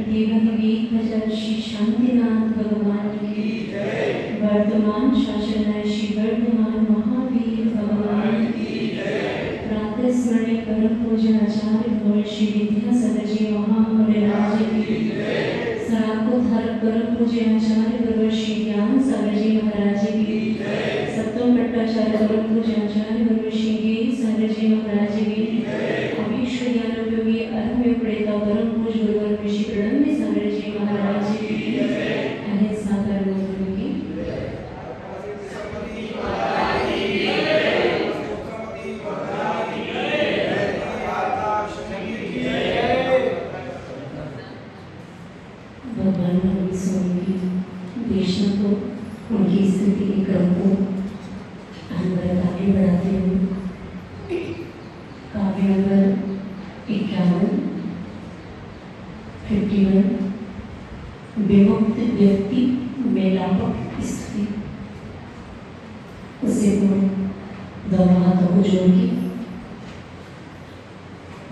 देवदेवी श्री शांतिनाथ भगवान की वर्तमान शासन श्री वर्धमान महावीर भगवान की प्रातः स्मरण परम पूज्य आचार्य भगवान श्री विद्यासागर जी महामंडलाचार्य की साकोद्धारक परम पूज्य आचार्य भगवान श्री ज्ञान सागर जी महाराज की सप्तम भट्टाचार्य परम पूज्य आचार्य भगवान श्री गिरि सागर जी महाराज की अभिश्वयानुपयोगी अर्थमेव प्रेता परम पूज्य गुरुवर ऋषि प्रणम्य सागर जी महाराज की अनेक साकार की भगवान स्वामी की देशना को उनकी स्थिति के क्रम को अनवरत आगे बढ़ाते हुए काव्य नंबर 51 विमुक्त व्यक्ति में लाभक स्थिति उसे दोनों हाथों को जोड़ के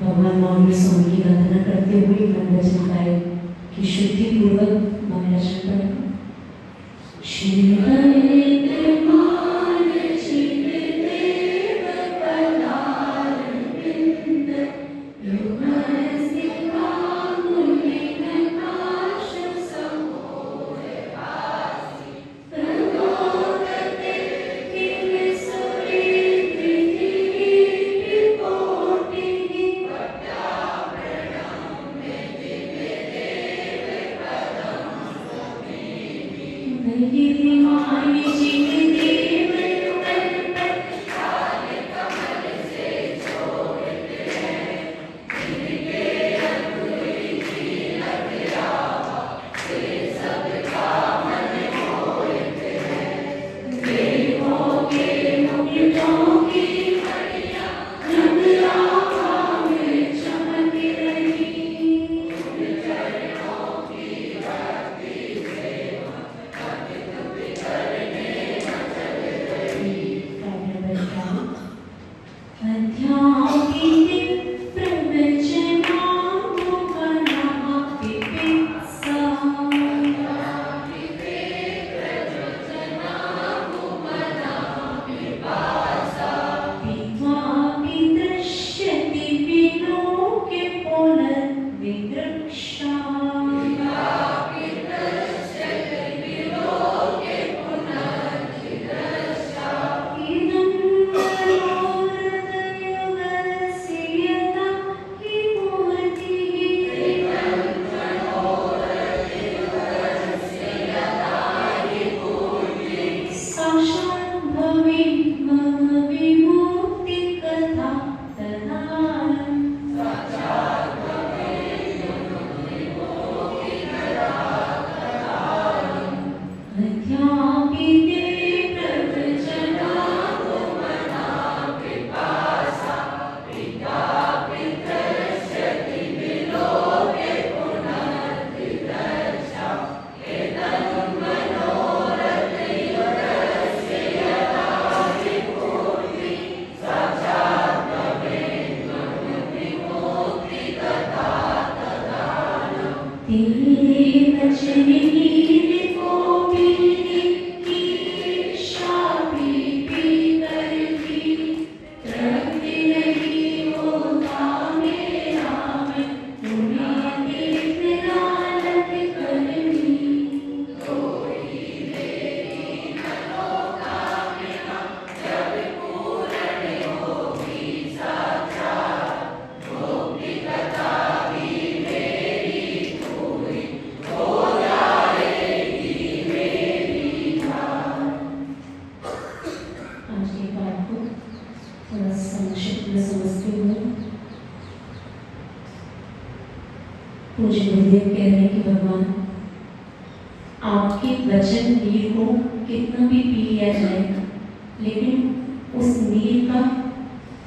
भगवान महावीर स्वामी की वंदना करते हुए मन वचन काया की शुद्धि पूर्वक महाराष्ट्र पर पूज्य गुरुदेव कह रहे हैं कि भगवान आपके वचन नीर को कितना भी पी लिया जाएगा, लेकिन उस नीर का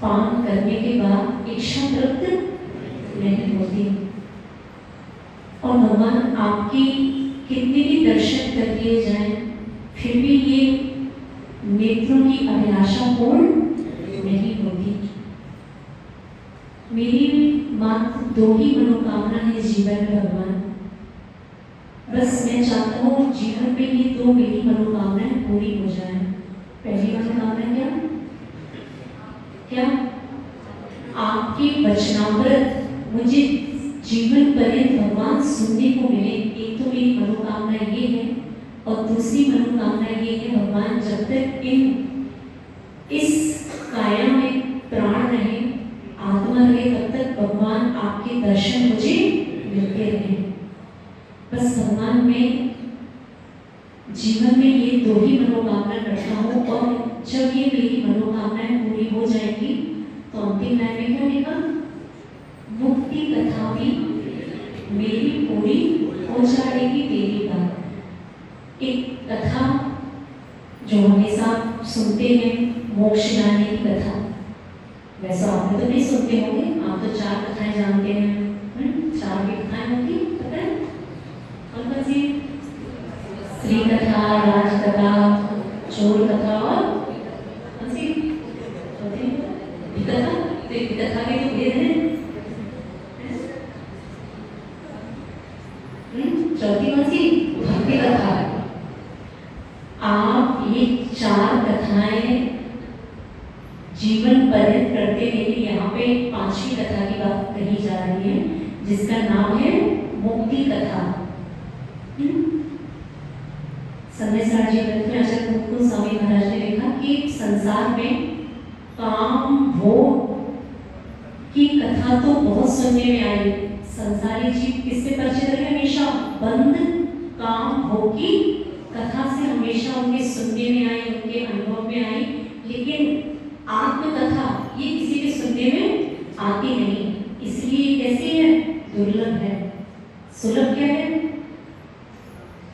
पान करने के बाद इच्छा तृप्त नहीं होती। और भगवान आपकी कितने भी दर्शन कर लिए जाएं, फिर भी ये नेत्रों की अभिलाषा पूर्ण नहीं होती। मेरी मात्र दो ही मनोकामना है जीवन में भगवान, बस मैं चाहता हूँ जीवन में ये दो मेरी मनोकामनाएं पूरी हो जाए। पहली मनोकामना क्या क्या? आपके वचनामृत मुझे जीवन पर्यंत भगवान सुनने को मिले। एक तो मेरी मनोकामना ये है, और दूसरी मनोकामना ये है भगवान जब तक इस काया में प्राण रहे, आत्मा रहे, तब तक भगवान आपके दर्शन मुझे मिलते रहे। बस भगवान में जीवन में ये दो ही मनोकामना करता हूँ, और जब ये मेरी मनोकामनाएं पूरी हो जाएंगी तो अंतिम लाइन में क्या लिखा? मुक्ति कथा भी मेरी पूरी हो जाएगी मेरी बात। एक कथा जो हमेशा सुनते हैं, मोक्ष जाने की कथा। वैसा आपने तो नहीं सुनते होंगे, आप तो 4 कथाएं जानते हैं। 4 भी कथाएं होती पता है? कौन कौन सी? स्त्री कथा, राज कथा, चोर कथा, और कौन सी चौथी? कथा। तो कथा के तो भेद है। चौथी कौन सी? भक्ति कथा। आप ये 4 कथाएं जीवन पर्यंत करते रहिए। यहाँ पे 5वीं कथा की बात कही जा रही है, जिसका नाम है मुक्ति कथा। संदेशार जी ग्रंथ में आचार्य मुकुंद स्वामी महाराज ने लिखा कि संसार में काम भोग की कथा तो बहुत सुनने में आई। संसारी जीव किससे परिचित रहे? हमेशा बंद काम भोग की कथा से हमेशा उनके सुनने में आई, उनके अनुभव में आई। लेकिन आत्मकथा ये किसी के सुनने में आती नहीं, इसलिए कैसे है? दुर्लभ है। सुलभ क्या है?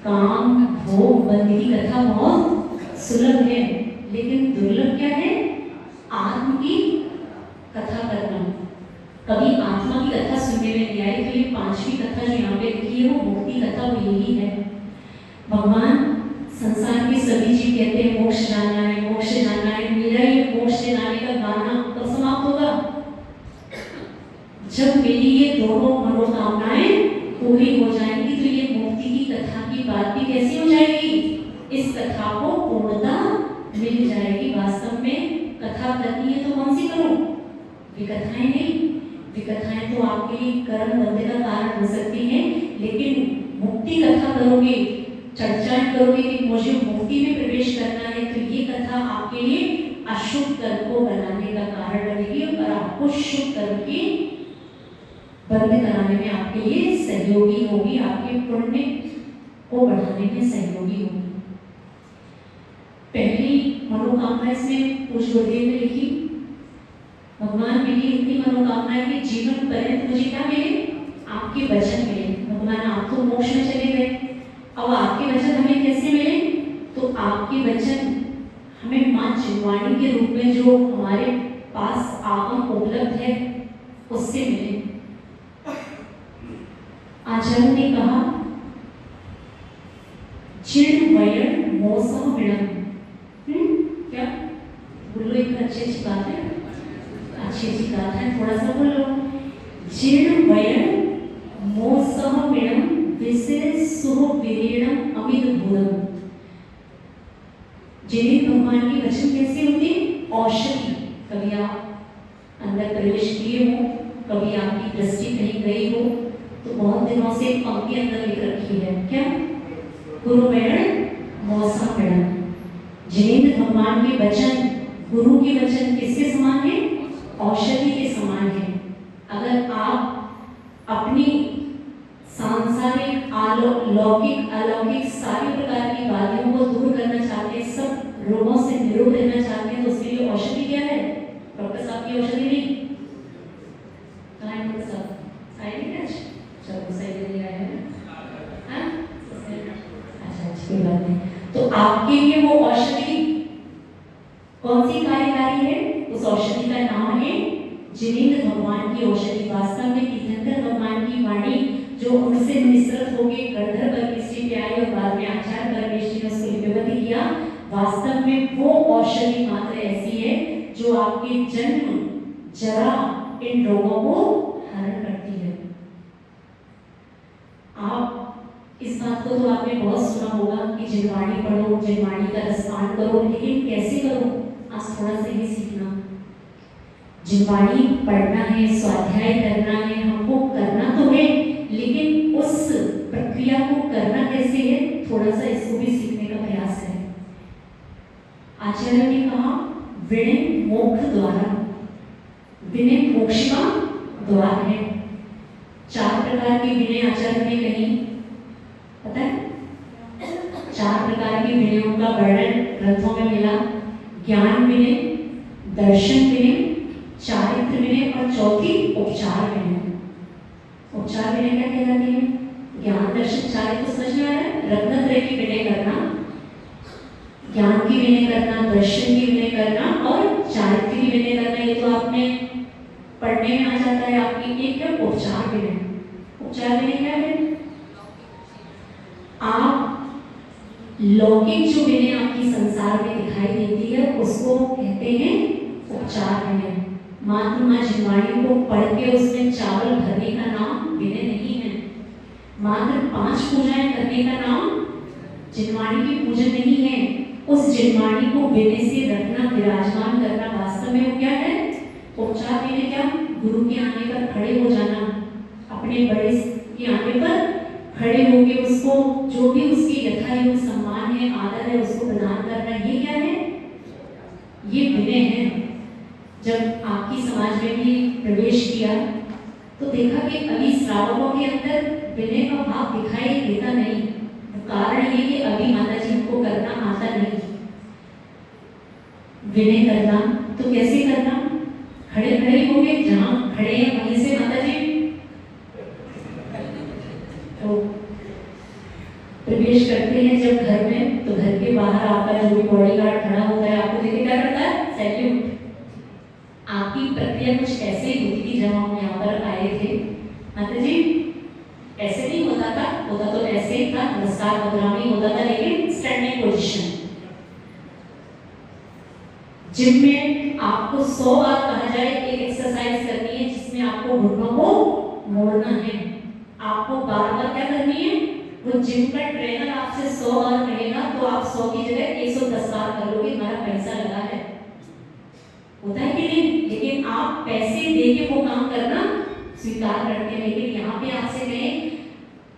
काम भोग बंद की कथा बहुत सुलभ है, लेकिन दुर्लभ क्या है? आत्म की कथा करना। कभी आत्मा की कथा सुनने में नहीं आई, तो ये 5वीं कथा जो यहाँ पे लिखी है वो मुक्ति कथा, वो यही है। भगवान संसार के सभी जीव कहते हैं मोक्ष जाना है, मोक्ष जाना है। मेरा ये मोक्ष जाने का गाना कब समाप्त होगा? जब मेरी ये दोनों मनोकामनाएं पूरी हो जाएंगी, तो ये मुक्ति की कथा की बात भी कैसी हो जाएगी? इस कथा को पूर्णता मिल जाएगी। वास्तव में कथा करनी है तो कौन सी करो? विकथाएं नहीं। विकथाएं तो आपके लिए कर्म बंधन का कारण हो सकती हैं, लेकिन मुक्ति कथा करोगे, चर्चाएं करोगे कि मुझे मुक्ति में प्रवेश करना है, तो ये कथा आपके लिए अशुभ कर्म को बनाने का कारण बनेगी, और आपको शुभ कर्म की बंद कराने में आपके लिए सहयोगी होगी, आपके पुण्य को बढ़ाने में सहयोगी होगी। पहली मनोकामना इसमें पूज्य गुरुदेव ने लिखी, भगवान मेरी इतनी मनोकामना है कि जीवन पर्यंत मुझे क्या मिले? आपके वचन मिले। भगवान आप तो मोक्ष में चले गए, अब आपके वचन हमें कैसे मिले? तो आपके वचन हमें मां जिनवाणी के रूप में जो हमारे पास आगम उपलब्ध है उससे मिले। आचार्य ने कहा चिड़ वयण मोसह विणम। क्या बोलो? एक अच्छी बात है, अच्छी बात है, थोड़ा सा बोलो। चिड़ वयण मोसह विणम विशेष सुह विरीणम अमित भूतम। जिन्हें भगवान की वचन कैसे होते? औषधि। कभी आप अंदर प्रवेश किए हो, कभी आपकी दृष्टि कहीं गई हो, तो बहुत दिनों से पंक्ति अंदर लिख रखी है क्या? गुरु मेण मौसम मेण। जिनेंद्र भगवान के वचन, गुरु के वचन किसके समान है? औषधि के समान है। अगर आप अपनी सांसारिक लौकिक अलौकिक सारी प्रकार की बाधाओं को दूर करना चाहते हैं, सब रोगों से निरोग रहना चाहते हैं, तो उसके लिए औषधि क्या है? डॉक्टर साहब की औषधि नहीं। कहाँ है डॉक्टर साहब? आए नहीं आज? चलो सही दे दिया है ना? अच्छा अच्छी बात है। तो आपके लिए वो औषधि कौन सी कार्यकारी है? उस औषधि का नाम है जिनेंद्र भगवान की औषधि। वास्तव में तीर्थंकर भगवान की वाणी जो उनसे निसृत होके गंधर्व परमेश्वरी पे आई और बाद में आचार्य परमेश्वरी ने उसको लिपिबद्ध किया, वास्तव में वो औषधि मात्र ऐसी है जो आपके जन्म जरा इन रोगों को हरण करती है। आप इस बात को तो आपने बहुत सुना होगा कि जिनवाणी पढ़ो, जिनवाणी का रसपान करो, लेकिन कैसे करो? आज थोड़ा सा ये सीखना। जिनवाणी पढ़ना है, स्वाध्याय करना है, हमको करना तो है, लेकिन उस प्रक्रिया को करना कैसे है, थोड़ा सा इसको भी सीखने का प्रयास करें। आचार्य ने कहा विनय मोक्ष द्वारा, विनय मोक्ष का द्वार है। 4 प्रकार की विनय आचार्य ने कही, पता है? 4 प्रकार की विनयों का वर्णन ग्रंथों में मिला। ज्ञान विनय, दर्शन विनय, चारित्र विनय और चौथी उपचार विनय। उपचार विनय क्या कहलाती है? ज्ञान, दर्शन, चारित्र समझ में आ रहा है? रत्नत्रय की विनय करना, ज्ञान की विनय करना, दर्शन की विनय करना और चारित्र की विनय करना। ये तो आपने पढ़ने में आ जाता है। आपकी एक है उपचार विनय। उपचार विनय क्या है? आप लौकिक जो विनय आपकी संसार में दिखाई देती है उसको कहते हैं उपचार विनय। मात्र माँ जिनवाणी को पढ़ के उसमें चावल भरने का नाम विनय नहीं है। मात्र 5 पूजाएं करने का नाम जिनवाणी की पूजन नहीं है। उस जिनवाणी को विनय से रखना, विराजमान करना, वास्तव में वो क्या है? उपचार विनय। क्या? गुरु के आने पर खड़े हो जाना, अपने बड़े के आने पर खड़े होकर उसको जो भी उसकी यथायोग्य सम्मान है, आदर है, उसको प्रदान करना। ये क्या है? ये विनय है। जब आपकी समाज में भी प्रवेश किया तो देखा कि अभी श्रावकों के अंदर विनय का भाव दिखाई देता नहीं। कारण ये कि अभी माता जी हमको करना आता नहीं। विनय करना तो कैसे करना? खड़े खड़े हो गए, जहां खड़े हैं वहीं से माता जी तो प्रवेश करते हैं जब घर में, तो घर के बाहर आपका जो भी बॉडीगार्ड खड़ा होता है आपको देख के क्या करता है? सैल्यूट। आपकी प्रक्रिया कुछ ऐसे ही होती थी जब हम यहाँ पर आए थे। माता जी ऐसे नहीं होता था, होता तो ऐसे ही था, नमस्कार मुद्रा में होता था, लेकिन स्टैंडिंग पोजीशन। जिम में आपको 100 बार कहा जाए एक एक्सरसाइज करनी है जिसमें आपको घुटनों को मोड़ना है, आपको बार बार क्या करनी है? वो जिम का ट्रेनर आपसे 100 बार कहेगा तो आप 100 की जगह 110 बार कर लोगे, हमारा पैसा लगा है। होता है कि नहीं? लेकिन आप पैसे दे के वो काम करना स्वीकार करते हैं। लेकिन यहाँ पे आपसे कहें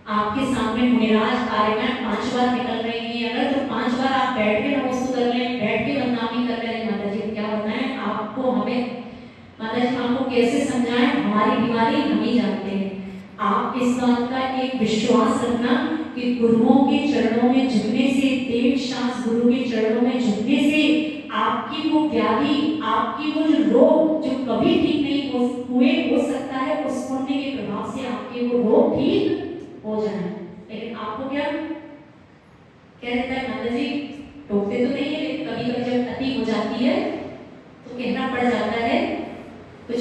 आपके सामने मुनिराज आर्यमन 5 बार निकल रही है, अगर तो 5 बार आप बैठ के नमस्ते कर रहे हैं, बैठ के बदनामी कर रहे हैं, माता जी क्या बताएं आपको? हमें माता जी आपको कैसे समझाएं? हमारी बीमारी हम ही जानते हैं। आप इस बात का एक विश्वास रखना कि गुरुओं के चरणों में झुकने से, देव शास गुरु के चरणों में झुकने से आपकी वो व्याधि, आपकी वो जो रोग जो कभी ठीक नहीं हो सकता है, उस पुण्य के प्रभाव से आपके वो रोग ठीक हो जाए। लेकिन आपको क्या रहता है? माता जी टोकते तो नहीं है, लेकिन कभी कभी जब अति हो जाती है तो कहना पड़ जाता है कुछ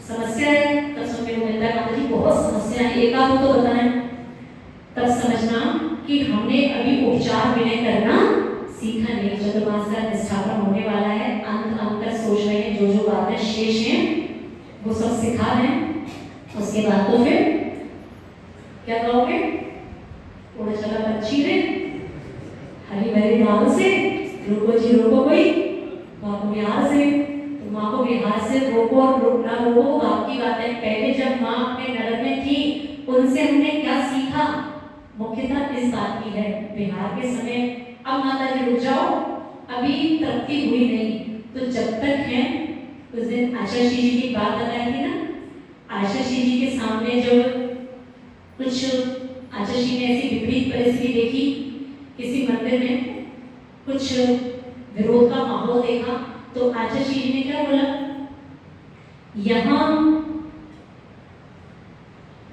समस्या है, तब सुनने को मिलता है माता जी बहुत समस्या है, एक आध तो बताएं। तब समझना कि हमने अभी उपचार विनय करना सीखा नहीं। चतुर्मास का निष्ठापन होने वाला है, अंत तक सोच रहे हैं, जो बातें शेष हैं वो सब सिखा दें। उसके बाद तो फिर क्या कहोगे? उड़ चला पक्षी रे हरी भरी बालों से, रुको जी रोको कोई माँ को बिहार से, तो माँ को बिहार से रोको और रोकना रोको आपकी बातें। पहले जब माँ अपने नगर में थी उनसे हमने क्या सीखा? मुख्यतः इस बात की है बिहार के समय। अब माता जी रुक जाओ, अभी तृप्ति हुई नहीं, तो जब तक है। उस दिन आशा श्री जी की बात बताई थी ना, आशा श्री जी के सामने जब कुछ आशा श्री ने ऐसी विपरीत परिस्थिति देखी, किसी मंदिर में कुछ विरोध का माहौल देखा, तो आशा श्री जी ने क्या बोला? यहाँ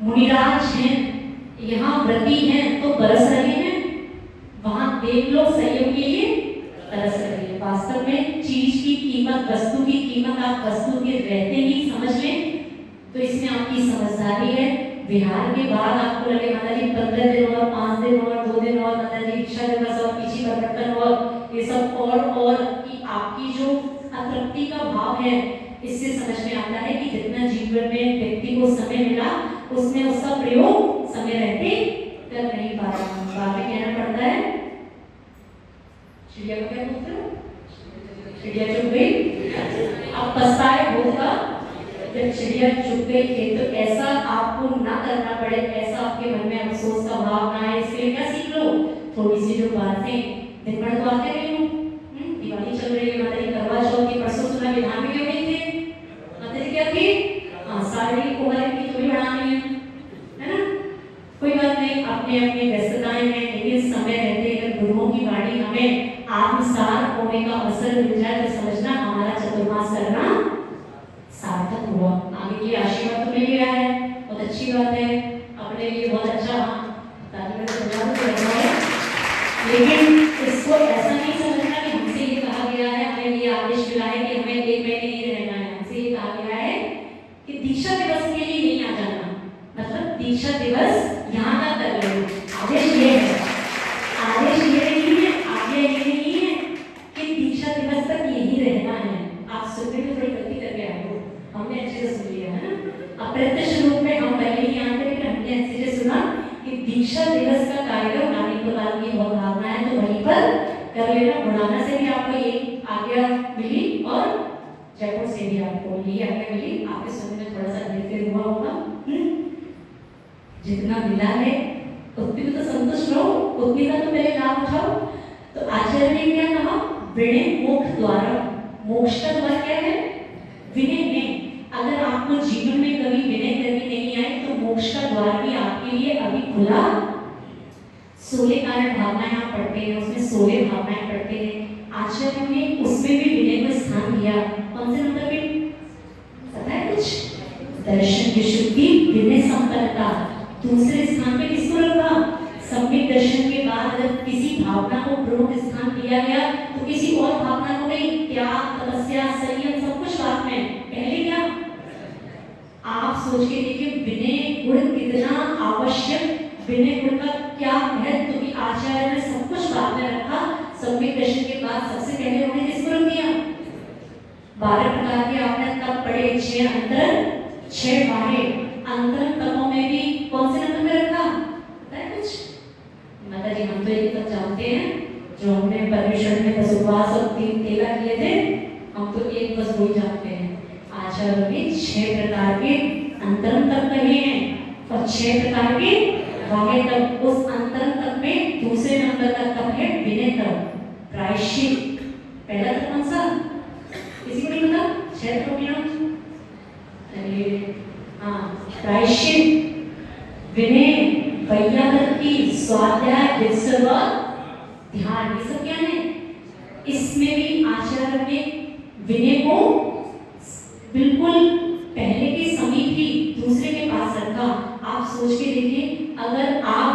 मुनिराज हैं, यहाँ व्रती हैं तो बरस रहे हैं, वहां देव लोग सहयोग के लिए तरस रहे हैं। वास्तव में चीज की कीमत, वस्तु की कीमत आप वस्तु के रहते ही समझ लें तो इसमें आपकी समझदारी है। बिहार के बाद आपको लगे माता जी 15 दिन और 5 दिन और 2 दिन और माता जी दीक्षा दिवस और पीछे परिवर्तन और ये सब और कि आपकी जो अतृप्ति का भाव है, इससे समझ में आता है कि जितना जीवन में व्यक्ति को समय मिला उसमें उसका प्रयोग समय रहते कर नहीं पा रहा, बाद में कहना पड़ता है चिड़िया को क्या बोलते हो, चिड़िया चुप गई। अब पछताए होगा जब चिड़िया चुप गई थी। तो ऐसा आपको ना करना पड़े, ऐसा आपके मन में अफसोस का भाव ना आए, इसके लिए क्या सीख लो, थोड़ी सी जो बातें दिन भर तो आते रही हूँ, दिवाली चल रही है, माता जी करवा चौथ की, परसों सुना विधान में क्यों नहीं थे, माता जी क्या थी, हाँ सारी उम्र की थोड़ी बढ़ानी है ना, कोई बात नहीं, अपने अपने व्यस्तताएं हैं, लेकिन समय रहते अगर गुरुओं की वाणी हमें आत्मसार होने का अवसर मिल जाए तो समझना हमारा चतुर्मास करना सार्थक हुआ। आगे के आशीर्वाद तो मिल गया है, बहुत अच्छी बात है, अपने लिए बहुत अच्छा है, लेकिन इसको ऐसा नहीं समझना कि हमसे ये कहा गया है, हमें ये आदेश मिला है कि हमें 1 महीने ही रहना है। हमसे ये कहा गया है कि दीक्षा दिवस के लिए नहीं आ जाना, मतलब दीक्षा दिवस यहाँ का कर लो, आदेश ये है, आदेश ये नहीं है, आगे ये नहीं है कि दीक्षा दिवस तक यही रहना है। आप सुनने में थोड़ी गलती करके आए हो, हमने अच्छे से सुन लिया है ना, अप्रत्यक्ष रूप में हम पहले ही आते हैं, लेकिन हमने अच्छे से सुना कि दीक्षा दिवस का कार्यक्रम आने के बाद की बहुत भावना है, तो वहीं पर कर लेना। बुढ़ाना से भी आपको ये आज्ञा मिली और जयपुर से भी आपको यही आज्ञा मिली, आपके सुनने में थोड़ा सा देर हुआ होगा, जितना मिला है उतनी तो संतुष्ट रहो, उतनी का तो पहले लाभ उठाओ। तो आचार्य ने क्या कहा, विनय मोक्ष द्वारा, मोक्ष का द्वार क्या है, विनय में। अगर आपको जीवन में कभी विनय करनी नहीं आई तो मोक्ष का द्वार भी आपके लिए अभी खुला। 16 कारण भावनाएं आप पढ़ते हैं, उसमें 16 भावनाएं पढ़ते हैं, आचार्य ने उसमें भी विनय को स्थान दिया। कौन से नंबर पे पता है कुछ, दर्शन की शुद्धि, विनय संपन्नता। दूसरे स्थान पे किसको रखा, सम्यक दर्शन के बाद अगर किसी भावना को प्रमुख स्थान दिया गया तो किसी और भावना को नहीं, त्याग, तपस्या, संयम सब कुछ बाद में, पहले क्या। आप सोच के देखिए विनय गुण कितना आवश्यक, विनय गुण का क्या महत्व, क्योंकि आचार्य ने सब कुछ बाद में रखा। सम्यक दर्शन के बाद सबसे पहले उन्होंने किसको रख दिया, 12 प्रकार के आपने तब पढ़े, 6 अंतर 6 बाहर, अंतरम तपों में भी कौन से नंबर में रखा, पता है कुछ माता जी, हम तो ये तक जानते हैं जो हमने परमेश्वर में बस उपवास और 3 तेला किए थे, हम तो एक बस वही जानते हैं। आचार्य ने 6 प्रकार के अंतरम तप कहे हैं और 6 प्रकार के बाह्य तप। उस अंतरम तप में दूसरे नंबर का तप है विनय तप, प्रायश्चित। पहला तप कौन सा, किसी को नहीं पता, 6 तपों में, अरे हाँ, प्रायश्चित, विनय, वैयाकृति, स्वाध्याय, विसर्ग, ध्यान, ये सब क्या है। इसमें भी आचार्य ने विनय को बिल्कुल पहले के समीप ही दूसरे के पास रखा। आप सोच के देखिए, अगर आप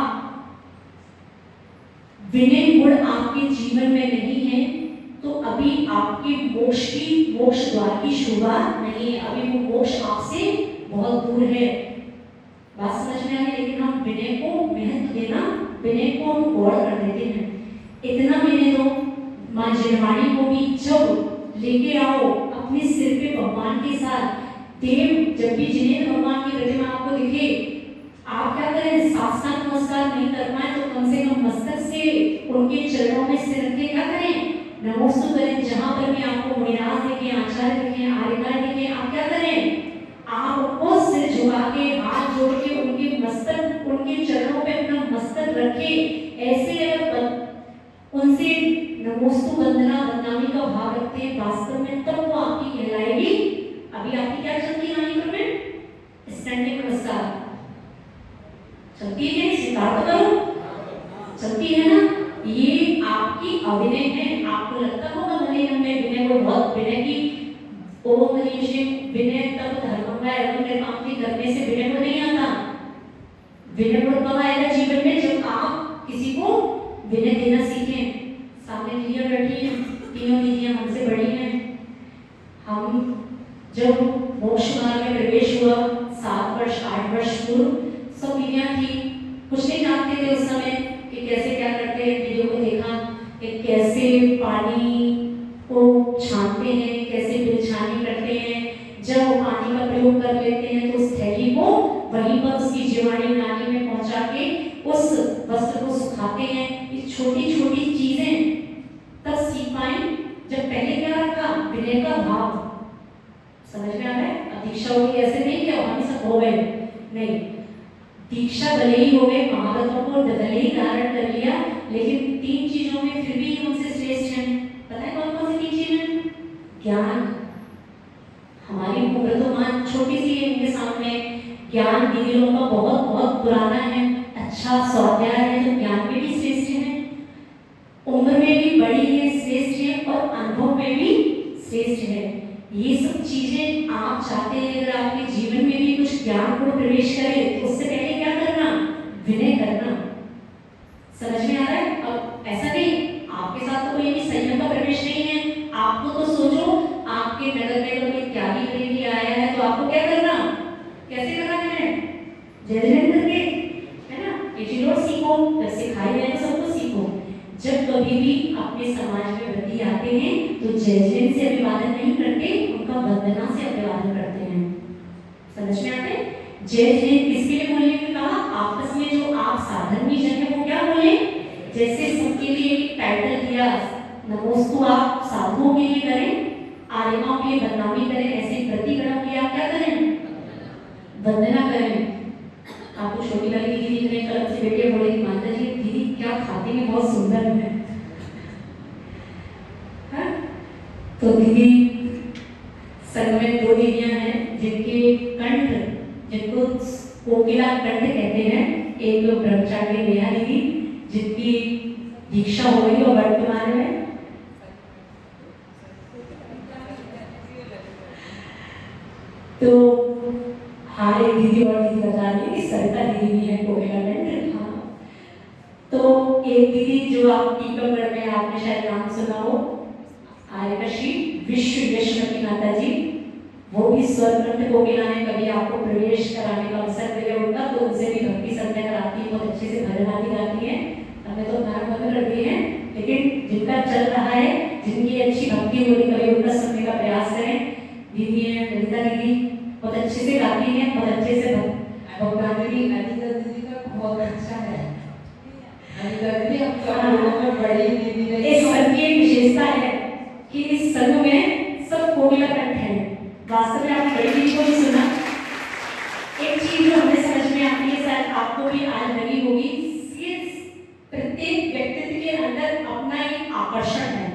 विनय गुण आपके जीवन में नहीं है तो अभी आपके मोक्ष द्वार की शुरुआत नहीं है, अभी वो मोक्ष आपसे बहुत दूर है। बात समझ में आ रही, लेकिन हम विनय को महत्व देना, विनय को हम गौर कर देते हैं। इतना विनय दो, माँ जिनवाणी को भी जब लेके आओ अपने सिर पे भगवान के साथ, देव जब भी जिनेंद्र भगवान की प्रतिमा आपको दिखे, आप क्या करें, साष्टांग नमस्कार नहीं कर पाए तो कम से कम मस्तक से उनके चरणों में सिर रख के क्या करें, नमोस्तु करें। जहां पर भी आपको मुनिराज दिखे, आचार्य दिखे, आर्यकार दिखे, आप क्या करें, आपको सिर झुका के हाथ जोड़ के उनके मस्तक, उनके चरणों पे अपना मस्तक रखे। ऐसे अगर उनसे नमोस्तु वंदना बदनामी का भाव रखते हैं वास्तव में, तब वो आपकी कहलाएगी। अभी आपकी क्या चलती है आने में, स्टैंडिंग नमस्कार चलती है, स्वीकार तो करो, चलती है ना। ये आपकी अविनय है। आपको लगता होगा भले हमने विनय को बहुत विनय की, ओम ऋषि विनय तब धर्म का काम की करने से विनय को नहीं आता। विनय को कब आएगा जीवन में, जब आप किसी को विनय देना सीखें। सामने दीदियां बैठी हैं, तीनों दीदियां हमसे बड़ी हैं। हम जब मोक्ष मार्ग में प्रवेश हुआ 7 वर्ष 8 वर्ष पूर्व, सब दीदियां थी, कुछ नहीं जानते थे उस समय कि कैसे क्या करते हैं। वीडियो को देखा कि कैसे पानी को छानते हैं, कैसे बिलछानी करते हैं। जब वो पानी का प्रयोग कर लेते हैं तो उस थैली को वहीं पर उसकी जीवाणी नाली में पहुंचा के उस वस्त्र को सुखाते हैं। ये छोटी छोटी चीजें तब सीख पाई जब पहले क्या रखा, विनय का भाव। समझ में आ रहा है? अब दीक्षा हो गई, ऐसे नहीं कि हम सब हो गए, नहीं, दीक्षा भले ही हो गए, महारथों को भले ही धारण कर लिया, लेकिन 3 चीजों में फिर भी हमसे श्रेष्ठ हैं। पता है कौन कौन सी 3 चीजें? ज्ञान, हमारी उम्र तो मान छोटी सी है इनके सामने, ज्ञान दीदी लोगों का बहुत बहुत पुराना है, अच्छा स्वाध्याय है, तो ज्ञान में भी श्रेष्ठ है, उम्र में भी बड़ी है, श्रेष्ठ है, और अनुभव में भी श्रेष्ठ है। ये सब चीजें आप चाहते हैं अगर आपके जीवन में भी कुछ ज्ञान को प्रवेश करे, तो उससे पहले क्या करना, विनय करना। समझ में आ रहा है? अब ऐसा नहीं, आपके साथ तो कोई भी संयम का प्रवेश नहीं है, आपको तो सोचो आपके नगर में अगर कोई त्यागी खरीदी आया है तो आपको क्या करना, कैसे करना है, जजमेंट करके, है ना, ये चीज सीखो, जब सिखाई जाए तो सबको सीखो। जब कभी भी अपने समाज में व्यक्ति आते हैं तो जजमेंट से अभिवादन नहीं करते, उनका वंदना से अभिवादन करते हैं। समझ में आते हैं? जजमेंट किसके लिए बोलने में कहा, आपस में जो आप साधन भी जन है वो क्या बोले, जैसे सबके लिए एक टाइटल दिया, नमोस्तु आप साधुओं के लिए करें, आर्यमाओं के लिए बदनामी करें, ऐसे प्रतिगणों के लिए आप क्या करें, वंदना करें। आपको छोटी वाली दीदी ने कल से बेटे बोले कि माता जी दीदी क्या खाते हैं, बहुत सुंदर है। हाँ? तो दीदी संग में 2 दीदियां हैं जिनके कंठ, जिनको कोकिला कंठ कहते हैं। एक ब्रह्मचारी नेहा दीदी जिनकी दीक्षा हो गई और वर्तमान में तो हाँ, एक दीदी और दीदी बता रही है, सरिता दीदी भी है कोकिला कंठ। हाँ, तो एक दीदी जो आप टीकमगढ़ में आपने शायद नाम सुना हो, आर्यकशी विश्व यशवती माता जी, वो भी स्वरकंठ कोकिला है। कभी आपको प्रवेश कराने का अवसर मिले उनका तो उनसे भी भक्ति संध्या कराती है, बहुत अच्छे से भजन आदि गाती है। हमने तो नाम बंद कर दिए हैं, लेकिन जिनका चल रहा है, जिनकी अच्छी भक्ति हो रही, कभी उनका सुनने का प्रयास करें। दीदी है ललिता दीदी, बहुत अच्छे से गाती है, बहुत अच्छे से भगवान भी। अनिता दीदी का बहुत अच्छा है। अनिता दीदी हम सब लोगों में बड़ी दीदी है। इस संघ की एक विशेषता है कि इस संघ में सब कोकिला कंठ है। वास्तव में आपने बड़ी दीदी को भी सुना। एक चीज जो हमें समझ में आती है, शायद आपको भी आज लगी होगी, प्रत्येक व्यक्तित्व के अंदर अपना एक आकर्षण है,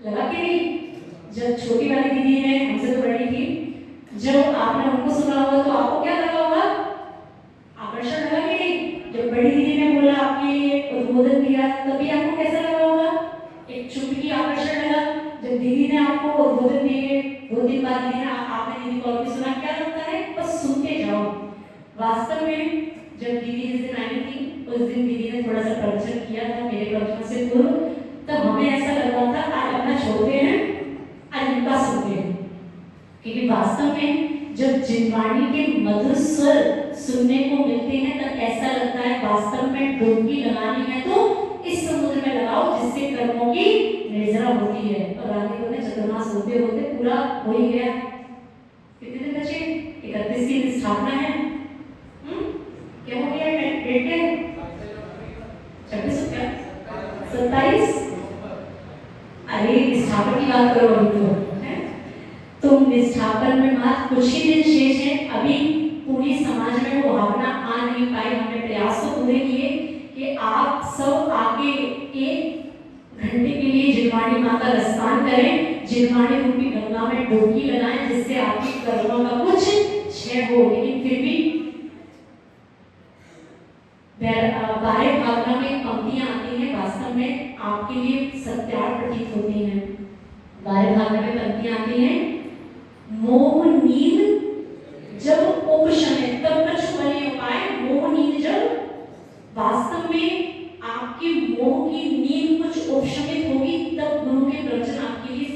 लगा कि नहीं? जब छोटी वाली दीदी ने, हमसे तो बड़ी थी, जब आपने उनको सुना होगा तो आपको क्या लगा होगा, आकर्षण लगा कि नहीं? जब बड़ी दीदी ने बोला, आपके लिए उद्बोधन दिया, तभी आपको कैसा लगा होगा, एक चुटकी आकर्षण लगा। जब दीदी ने आपको उद्बोधन दिए 2-3 बार दीदी ने आपने दीदी को और भी सुना, क्या लगता है, बस सुनते जाओ। वास्तव में जब दीदी जिस दिन आई थी, उस दिन दीदी ने थोड़ा सा प्रवचन किया था मेरे प्रवचन से पूर्व, तब हमें ऐसा लग रहा था आज अपना छोड़ते हैं, आज इनका सुनते हैं। क्योंकि वास्तव में जब जिनवाणी के मधुर स्वर सुनने को मिलते हैं तब ऐसा लगता है वास्तव में डुबकी लगानी है तो इस समुद्र में लगाओ जिससे कर्मों की निर्जरा होती है। और रानी को चतुर्मास होते होते पूरा हो ही गया। कितने दिन बचे? 31 की स्थापना है। क्या हो गया? डेट है 26 क्या 27। अरे निष्ठापन की बात करो अभी तो निष्ठापन में मात्र कुछ ही दिन शेष है। अभी पूरी समाज में वो भावना आ नहीं पाई। हमने प्रयास तो पूरे किए कि आप सब आगे 1 घंटे के लिए जिनवाणी माँ का रसपान करें, जिनवाणी रूपी गंगा में डुबकी लगाएं, जिससे आपकी कर्मों का कुछ क्षय हो। लेकिन फिर भी 12 भावना में पंक्तियां आती हैं, वास्तव में आपके लिए सत्यार्थ प्रतीत होती हैं। 12 भावना में पंक्तियां आती हैं, मोह नींद जब उपशमे तब कछु बने उपाय। मोह नींद जब, वास्तव में आपकी मोह की नींद कुछ उपशमित होगी तब गुरु के प्रवचन आपके लिए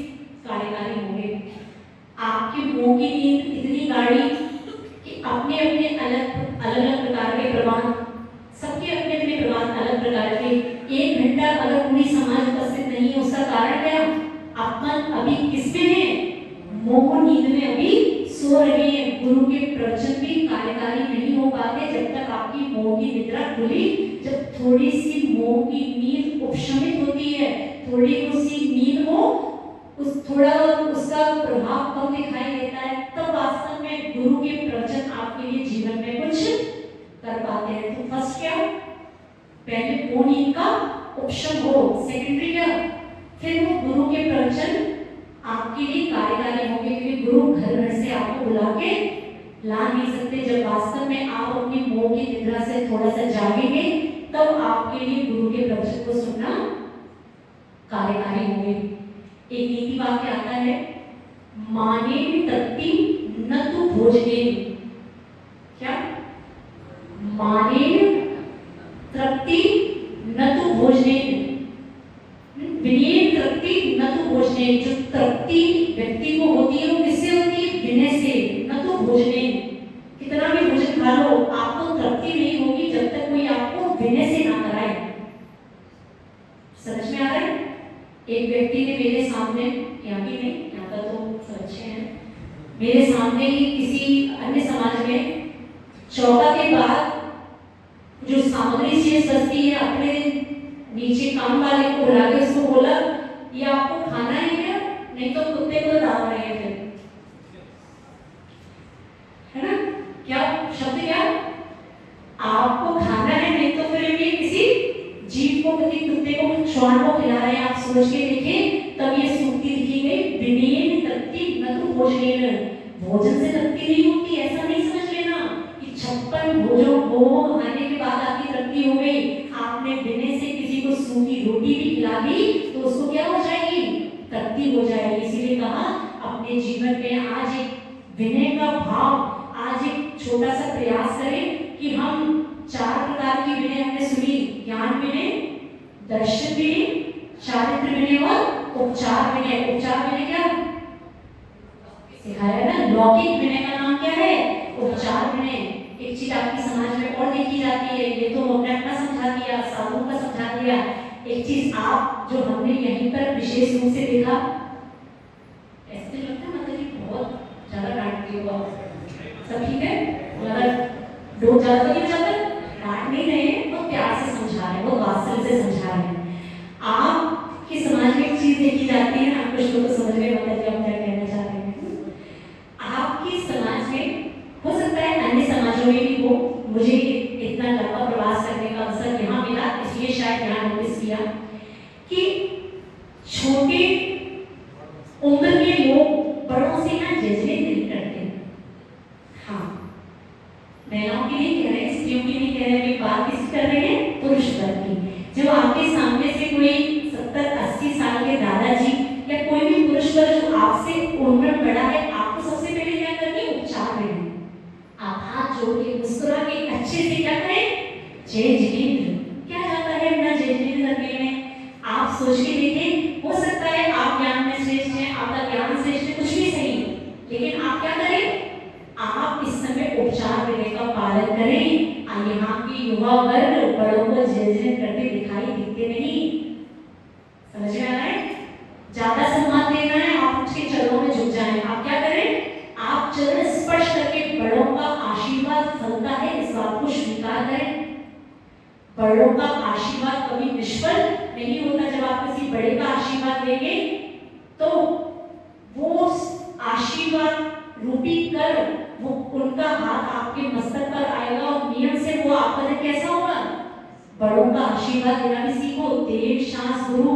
कार्यकारी होंगे। आपकी मोह की नींद इतनी गाढ़ी कि अपने अपने अलग अलग प्रकार के प्रमाण, सबके अपने अपने प्रमाण अलग प्रकार के। 1 घंटा अगर पूरी समाज उपस्थित नहीं है, उसका कारण क्या? अपन अभी किसमें है? मोह नींद में अभी सो रहे हैं। गुरु के प्रवचन भी कार्यकारी नहीं हो पाते जब तक आपकी आपकी मोह की निद्रा खुली। जब थोड़ी सी मोह की नींद उपशमित होती है, थोड़ी सी नींद हो, थोड़ा उसका प्रभाव कम दिखाई देता है, तब वास्तव में गुरु के प्रवचन आपके लिए जीवन में कुछ कर पाते हैं। तो फर्स्ट क्या, पहले मोह नींद का उपशम हो, सेकेंडरी क्या, फिर वो गुरु के प्रवचन आपके लिए कार्यकारी होंगे, क्योंकि गुरु घर घर से आपको बुला के ला नहीं सकते। जब वास्तव में आप अपनी मोह की निद्रा से थोड़ा सा जागेंगे, तब आपके लिए गुरु के प्रवचन को सुनना कार्यकारी होंगे। एक नीति वाक्य आता है, माने तत्ति न तु भोजने, क्या, माने तृप्ति न तु भोजने, विनय तृप्ति न तो भोजने। जो तृप्ति व्यक्ति को होती है वो किससे होती है, विनय से, न तो भोजने। कितना भी भोजन खा लो, आपको तृप्ति नहीं होगी जब तक कोई आपको विनय से ना कराए। समझ में आ रहा है? एक व्यक्ति ने मेरे सामने, यहाँ की नहीं, यहाँ का तो सब अच्छे हैं, मेरे सामने ही किसी अन्य समाज में चौका के बाद जो सामग्री चीज बचती है, अपने नीचे काम वाले को बुला के उसको बोला, ये आपको खाना है क्या, नहीं तो कुत्ते को डाल रहे हैं फिर, है ना? क्या शब्द, क्या आपको खाना है, नहीं तो फिर ये किसी जीव को, किसी कुत्ते को, श्वान को खिला रहे हैं। आप सोच के देखें, तब ये सूक्ति लिखी गई, विनयेन तृप्ति न तु भोजनेन। भोजन से तृप्ति नहीं होती, ऐसा नहीं समझ लेना कि 56 भोग खाने के बाद आपकी तृप्ति हो गई। आपने विनय से किसी को सूखी रोटी भी खिला दी तो उसको क्या हो जाएगी, तृप्ति हो जाएगी। इसीलिए कहा अपने जीवन में आज एक विनय का भाव, आज एक छोटा सा प्रयास करें कि हम 4 प्रकार की विनय हमने सुनी, ज्ञान विनय, दर्शन विनय, चारित्र विनय और उपचार विनय। उपचार विनय क्या सिखाया ना, लौकिक विनय का नाम क्या है, उपचार विनय। एक चीज आपकी समाज में और देखी जाती है, ये तो हमने अपना समझा दिया, साधु का समझा दिया। एक चीज आप जो हमने यहीं पर विशेष रूप से देखा, ऐसे लगता है माता जी बहुत ज्यादा डांटती हो, सब ठीक है, दो ज्यादा तो नहीं जाता, डांट नहीं रहे हैं, वो प्यार से समझा रहे हैं, वो वात्सल्य से समझा रहे हैं। आपकी समाज में एक चीज देखी जाती है ना, कुछ लोग समझ गए माता जी आप क्या कहना चाह रहे हैं। आपकी समाज में हो सकता है अन्य समाजों में भी हो, मुझे इतना लंबा प्रवास करने का अवसर यहाँ मिला, इसलिए शायद यहाँ नोटिस किया कि छोटे उम्र के लोग बड़ों से ना जजमेंट नहीं करते। हाँ, महिलाओं के लिए कह रहे हैं, स्त्रियों के लिए कह रहे हैं, बात किसकी कर रहे हैं, पुरुष वर्ग की। जब आपके सामने से कोई 70-80 साल के दादाजी या कोई भी पुरुष वर्ग जो आपसे उम्र में बड़ा है, आपको सबसे पहले क्या करनी है, उपचार करनी। आप हाथ जोड़ के मुस्कुरा के अच्छे से क्या करें, जय जिनेंद्र। क्या जाता है अपना जय जिनेंद्र करने में? आप सोच के देखें, हो सकता है आप ज्ञान में श्रेष्ठ हैं, आपका ज्ञान श्रेष्ठ है, कुछ भी सही, लेकिन आप क्या करें, आप इस समय उपचार विनय का पालन करें। यहाँ की युवा वर्ग बड़ों को जय जय करते दिखाई दिखते नहीं। समझ में आ रहा है? ज्यादा सम्मान देना है, आप उसके चरणों में झुक जाएं। आप क्या करें, आप चरण स्पर्श करके बड़ों का आशीर्वाद फलता है, इस बात को स्वीकार करें। बड़ों का आशीर्वाद कभी निष्फल नहीं होता। जब आप किसी बड़े का आशीर्वाद देंगे तो वो आशीर्वाद रूपी कर, वो उनका हाथ आपके मस्तक पर आएगा और नियम से वो आपका कैसा होगा, बड़ों का आशीर्वाद देना भी सीखो। देव शास गुरु,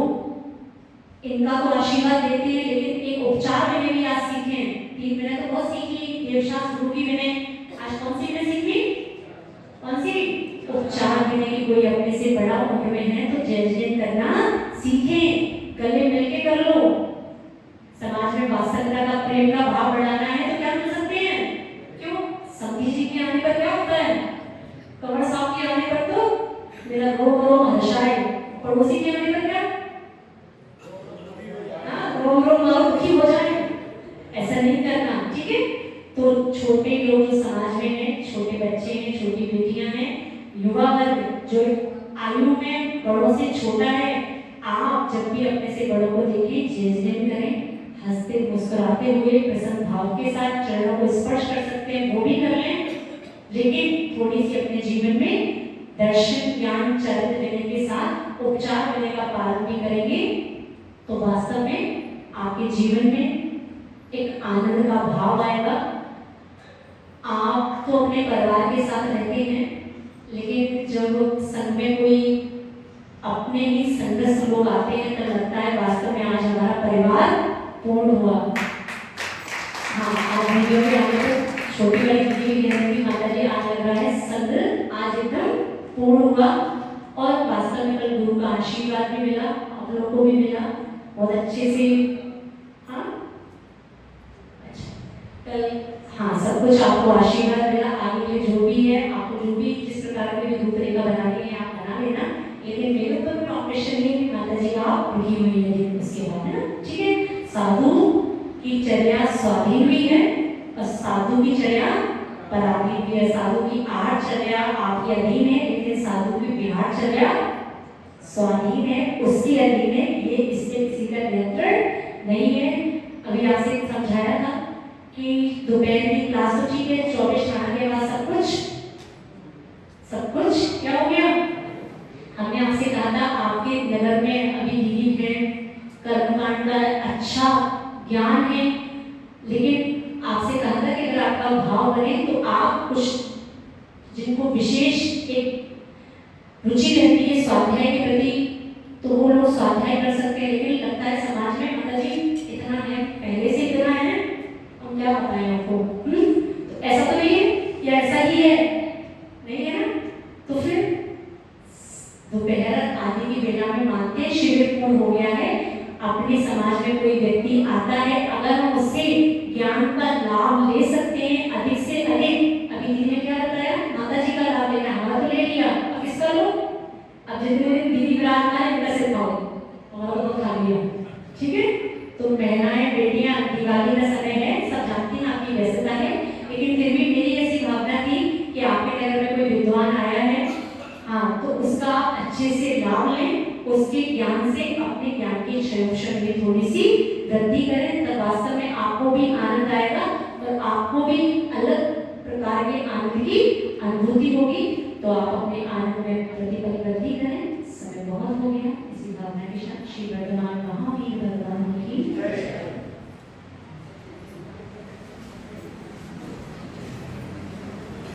इनका तो आशीर्वाद देते हैं, लेकिन एक उपचार विनय भी आज सीखें। 3 विनय तो बहुत सीखी, देवशास गुरु की विनय। आज कौन सी विनय सीखी, कौन सी, उपचार विनय की। कोई अपने से बड़ा उम्र में है तो जय जय करना सीखें, गले मिलके कर लो। समाज में वात्सल्यता का, प्रेम का भाव बढ़ाना है तो क्या कर सकते हैं, क्यों, संधि जी के आने पर क्या होता है, कंवर साहब के आने पर तो मेरा रो रो हर्षाए, पड़ोसी के आने पर क्या, रो रो मारो दुखी हो जाए। ऐसा नहीं करना, ठीक है। तो छोटे लोग जो समाज में हैं, छोटे बच्चे हैं, छोटी बेटियां हैं, युवा वर्ग जो आयु में बड़ों से छोटा है, आप जब भी अपने से बड़ों को देखें जय जय करें, हंसते मुस्कुराते हुए प्रसन्न भाव के साथ चरणों को स्पर्श कर सकते हैं वो भी कर लें, लेकिन थोड़ी सी अपने जीवन में दर्शन ज्ञान चरित्र विनय के साथ उपचार विनय का पालन भी करेंगे तो वास्तव में आपके जीवन में एक आनंद का भाव आएगा। आप तो अपने परिवार के साथ रहते हैं, लेकिन जब संग में कोई अपने ही संगत लोग आते हैं तो लगता है वास्तव में आज हमारा परिवार पूर्ण हुआ। हाँ, आज वीडियो में आने तो छोटी वाली दीदी भी कह रही थी माता जी आज लग रहा है संग आज एकदम पूर्ण हुआ। और वास्तव में कल गुरु का आशीर्वाद भी मिला, आप लोगों को भी मिला बहुत अच्छे से। हाँ अच्छा, कल हाँ सब कुछ आपको आशीर्वाद मिला। आगे के जो भी है आपको जो भी जिस प्रकार की भी रूपरेखा बनानी है आप बना लेना, लेकिन मेरे ऊपर कोई ऑपरेशन नहीं है माता जी आप रुकी हुई है उसके बाद है ना, ठीक है। साधु की चर्या स्वाधीन हुई है और साधु की चर्या पराधीन भी है। साधु की आहारचर्या आपके अधीन है, लेकिन साधु की विहारचर्या स्वाधीन है, उसके अधीन है। ये इसके किसी का नियंत्रण नहीं है। अभी आपसे समझाया था कि दोपहर की क्लास हो चुकी है, 24 घंटे के बाद सब कुछ क्या हो गया। हमने आपसे कहा था आपके नगर में अभी दीदी है, कर्मकांड का अच्छा ज्ञान है, लेकिन आपसे कहा था कि अगर आपका भाव बने तो आप कुछ जिनको विशेष एक रुचि रहती है स्वाध्याय के प्रति तो वो लोग स्वाध्याय कर सकते हैं, लेकिन लगता है समाज में माता जी इतना है, पहले से इतना है, हम क्या बताएं आपको। तो ऐसा तो नहीं है या ऐसा ही है, नहीं है ना। तो फिर दोपहर आदि की बेला में मानते हैं शिविर पूर्ण हो गया है। अपने समाज में कोई व्यक्ति आता है, अगर हम उससे ज्ञान का लाभ ले सकते हैं अधिक से अधिक। अभी दीदी ने क्या बताया, माता जी का लाभ लेना, हमारा तो ले लिया, अब किसका लो। अब जितने दिन दीदी विराजमान है इनका सिर खाओ, हमारा तो खा लिया, ठीक है। तो महिलाएं बेटियां दिवाली का समय है, सब जानती हैं आपकी व्यस्तता है, लेकिन फिर भी मेरी ऐसी भावना थी कि आपके घर में कोई विद्वान आया है, हाँ तो उसका अच्छे से लाभ लें, उसके ज्ञान से अपने ज्ञान की क्षमता में थोड़ी सी वृद्धि करें, तब वास्तव में आपको भी आनंद आएगा और आपको भी अलग प्रकार के आनंद की अनुभूति होगी। तो आप अपने आनंद में प्रतिपल वृद्धि करें। समय बहुत हो गया, इसी भावना के साथ श्री वर्धमान महावीर भगवान की